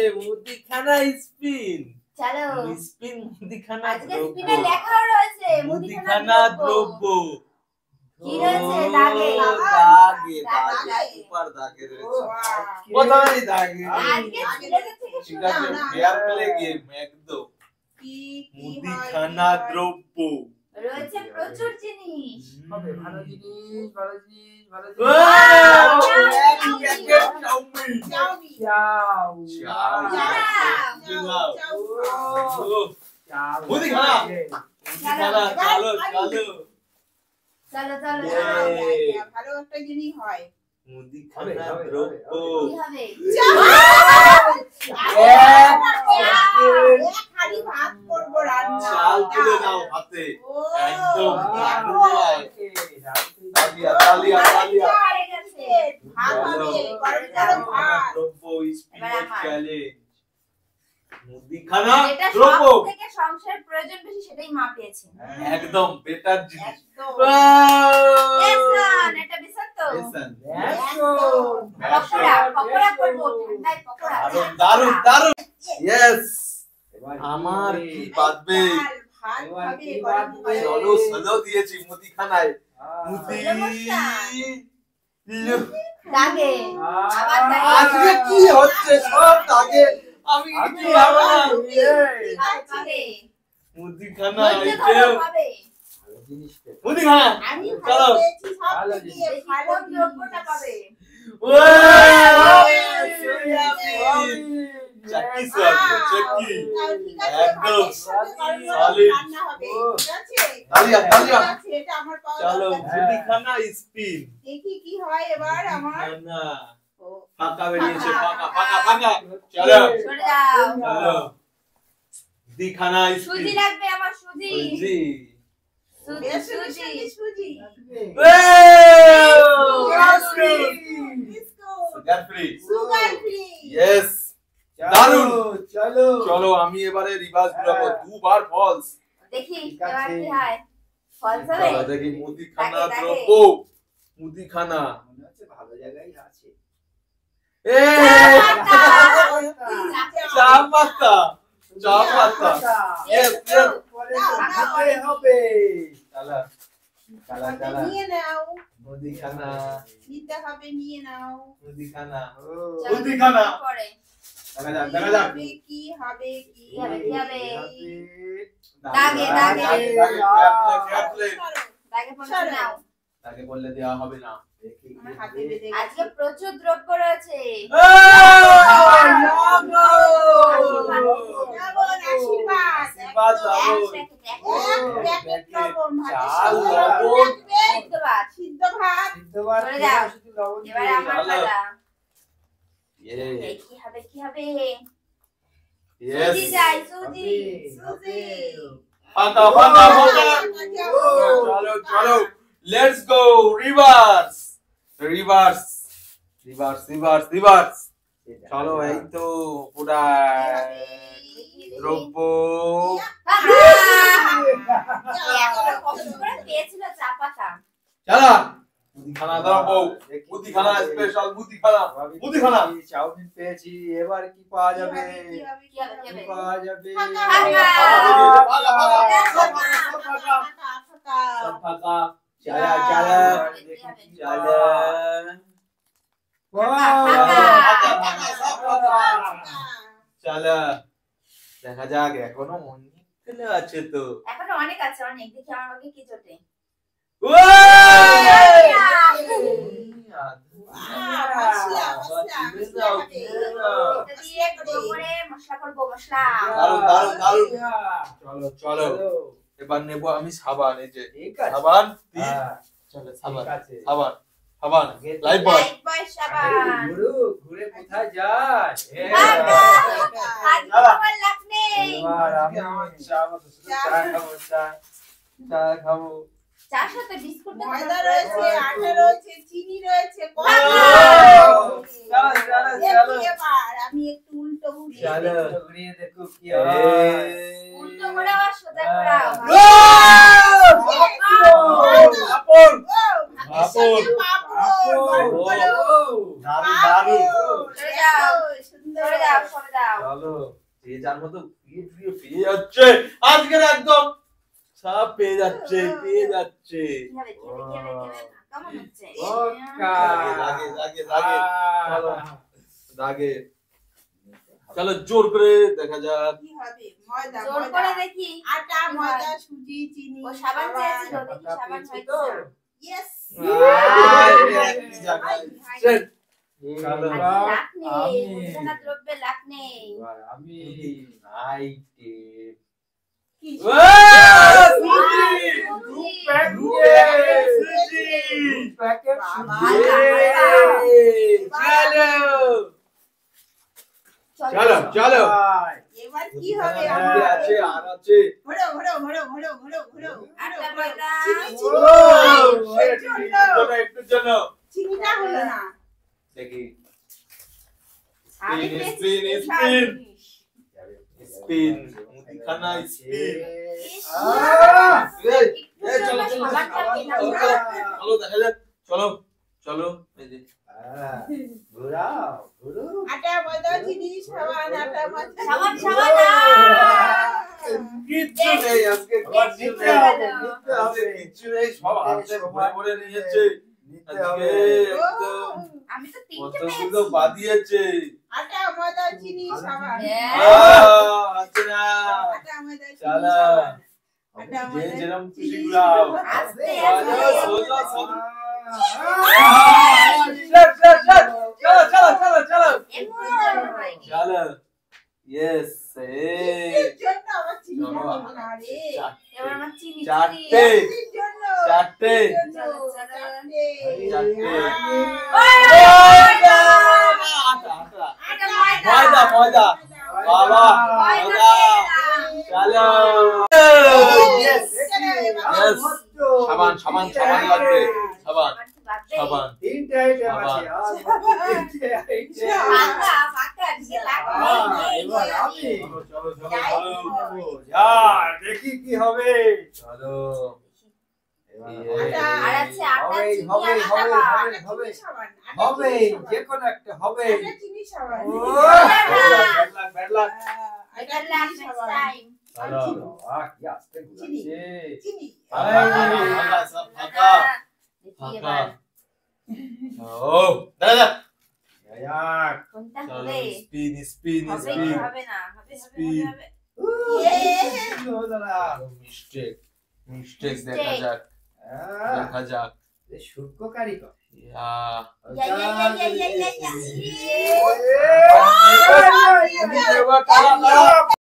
আরে মুদিখানা স্পিন। চলো স্পিন মুদিখানা আজকে স্পিনে লেখাও রয়েছে মুদিখানা দ্রব্য। কি রয়েছে দাগে উপর দাগে রয়েছে। কোথায় দাগে? আজকে ছেলেদের থেকে ঠিক আছে ফেয়ার প্লে গেম একদম। মুদিখানা দ্রব্য রয়েছে প্রচুর জিনিস। হবে ভালো জিনিস ভালো জিনিস ভালো জিনিস। মুদিখানা মুদিখানা চলো চলো চলো চলো ভালো একটা জিনিস হয়। মুদিখানা দ্রব্য কি হবে? খালি ভাত করবো রান্না। চাল তুলে নাও হাতে একদম তালিয়া তালিয়া তালিয়া হয়ে গেছে। ভাত হবে গরম গরম ভাত। দ্রব্য স্পিনের চ্যালেঞ্জ মুদিখানা যেটা দ্রব্য সবথেকে সংসারের প্রয়োজন বেশি সেটাই মা পেয়েছে। একদম বেটার জিনিস। একদম। বেসন, এটা বেসন তো? বেসন পকোড়া, পকোড়া করবো, ঠান্ডায় পকোড়া। দারুন দারুন ইয়েস আমার কি বাদবে ভাত হবে গরম গরম। চলো সাজাও দিয়েছি মুদিখানায় মুদি দাগে আবার দাগে। আজকে কি হচ্ছে সব দাগে আমি কিছু ভাবো না খাবে। মুদিখানা ধৈর্য ধরো, আইটেম খাবে। মুদিখানা আমি চলো ভালো পেয়েছি সব ভালো থেকে জিনিস। ভালো কোন দ্রব্যটা পাবে? চাকি চাকি একদম solid রান্না হবে ঠিক আছে তালিয়া তালিয়া এটা আমার পাওয়া চলো দরকার। মুদিখানা স্পিন দেখি কি হয় এবার আমার না ও, ফাঁকা বেরিয়েছে ফাঁকা ফাঁকা ফাঁকা চলো সরে যাও। চলো মুদিখানা সুজি স্পিন লাগবে আমার, সুজি। জি সুজি, বেসনের সুজি। সঙ্গে সুজি sugar free sugar free yes দারুন চলো চলো আমি এবারে রিভার্স ঘুরাবো দুবার ফলস দেখি ঠিক এবার আছে। কি হয়। ফলস হবে? চলো দেখি মুদিখানা দাগে, দাগে। দ্রব্য মুদিখানা মনে হচ্ছে ভালো জায়গায় আছে। এ চা পাতা চা পাতা ইয়েস ইয়েস পরে তো খেতে হবে। চালা চালা চালা নিয়ে নাও মুদিখানা নিতে হবে নিয়ে নাও মুদিখানা চলো, মুদিখানা। পরে। দেখা যাক দেখা যাক কি হবে কি কি হবে, কি হবে? দাগে দাগে, দাগে খেয়ালে দাগে পৌঁছে নাও। তাকে বললে দেওয়া হবে না আমার হাতে বেঁধে আজকে প্রচুর দ্রব্য রয়েছে। লবণ আশীর্বাদ আশীর্বাদ লবণ। এক প্যাকেট, এক এক প্যাকেট লবণ চাল, ভাতের লবণ। সঙ্গে সিদ্ধ ভাত। সিদ্ধ ভাত সিদ্ধবার চলে খেয়ে যাও। শুধু লবণ এবার দিয়ে আমার দাও। চলো। পালা। ইয়ে এই কি হবে, কি হবে? ইয়েস সুজি যাই, সুজি। সুজি ফাঁকা ফাঁকা ফাঁকা চলো চলো let's go reverse reverse reverse reverse reverse চলো এই তো পুরা দ্রব্য এখনো কষ্ট করে পেয়েছিল চা পাতা। চালা মুদিখানা দ্রব্য মুদিখানা স্পেশাল মুদিখানা মুদিখানা চাউমিন পেয়েছি এবার কি পাওয়া যাবে কি হবে, কি হবে? কি পাওয়া যাবে ফাঁকা। ফাঁকা ফাঁকা সব ফাঁকা চালা চালা চালা চালা দেখা যাক এখনো অনেক খেলে আছে তো এখনো অনেক আছে, অনেক। দেখি আমার ভাগ্যে কি জোটে। এটা দিয়ে গুঁড়ো করে মশলা করবো, মশলা। দারুন দারুন দারুন চলো চলো এবার নেবো আমি সাবান এই যে ঠিক আছে সাবান দিই। হ্যাঁ, চলো ঠিক সাবান আছে সাবান সাবান লাইফ বয় লাইফ বয় সাবান। গুরু ঘুরে কোথায় যায় আজকে আমার লাভ নেই। এবার আমি চা মতো শুধু চা খাবো চা খাবো চার সাথে বিস্কুট ময়দা রয়েছে আটা রয়েছে চিনি রয়েছে এবার আমি একটু উল্টো ঘুরিয়ে চলো দিই। ঘুরিয়ে দেখো কি হয় উল্টো করে আবার সোজা করাও। আপন ভাতের সঙ্গে পাঁপড়, গরম গরম দারুন দারুন পাঁপড়। চলে যাও। সুন্দর সরে দাও সরে দাও চলো যে যার মতো পেয়ে যাচ্ছে আজকের একদম সব পেয়ে যাচ্ছে পেয়ে যাচ্ছে কিভাবে কেমন হচ্ছে ওকা লাগে লাগে লাগে চলো লাগে চলো জোর করে দেখা যাক কি হবে ময়দা জোর করে দেখি আটা ময়দা সুজি চিনি ও সাবান চেয়েছিল দেখি সাবান হয়েছে ইয়েস চলো লাখ নেই মুদিখানা দ্রব্যে লাখ নেই আমি নাইটে কি প্যাকেট চলো চলো এবার কি হবে আছে আর আছে ঘোড়ো ঘোড়ো ঘোড়ো ঘোড়ো ঘোড়ো ঘোড়ো আটা ময়দা একটু চলো চিনিটা হলো না দেখি আমি স্পিন স্পিন স্পিন মুদিখানা স্পিন চলো চলো চলো দেখা যাক চলো চলো এই যে ঘোরাও ঘোরো আটা ময়দা চিনি সাবান আটা ময়দা সাবান সাবান কিচ্ছু নেই আজকে কিচ্ছু নেই আজকে কিচ্ছু নেই সব হাতে ভরে ভরে নিয়েছে আজকে একদম আমি তো কত তিনটে সুন্দর বাদিয়েছে আটা ময়দা চিনি সাবান আছে না আটা ময়দা চিনি চালা সাবান যে যেরকম খুশি ঘুরাও আস্তে সোজা আস্তে সোজা চলো চলো চলো চলো চলো ইয়েস এর জন্য আমার চিনিটা হলো না রে এবার আমার চিনি চারটে এর জন্য চারটে চলো, চলো। ময়দা ময়দা বাবা ময়দা চলো Yes. Yes. সাবান সাবান সাবান লাগবে সাবান সাবান তিনটে আইটেম আছে আর তিনটে আইটেম পাকা পাকা দিয়ে লাগবে এবার আমি চলো চলো চলো यार দেখি কি হবে চলো আর আছে আটা চিনি হবে, আর হবে, আটা হবে। হবে যে কোনো একটা হবে চিনি সাবান ও ব্যাড লাক এটা লাখ চিনি নেক্সট সাবান টাইম চলো আহ কি আস্তে ঘুরাচ্ছে চিনি ফাঁকা সব ফাঁকা দেখি ফাঁকা এবার ও দাদা यार কোনটা চলো হবে স্পিন স্পিন হবে কি স্পিন হবে না হবে হবে Speed. হবে মিস্টেক মিস্টেক দেখা যাক দেখা যাক সূক্ষ্ম কারিগর ইয়া ইয়া ইয়া ইয়া ইয়া ইয়া এবার তারা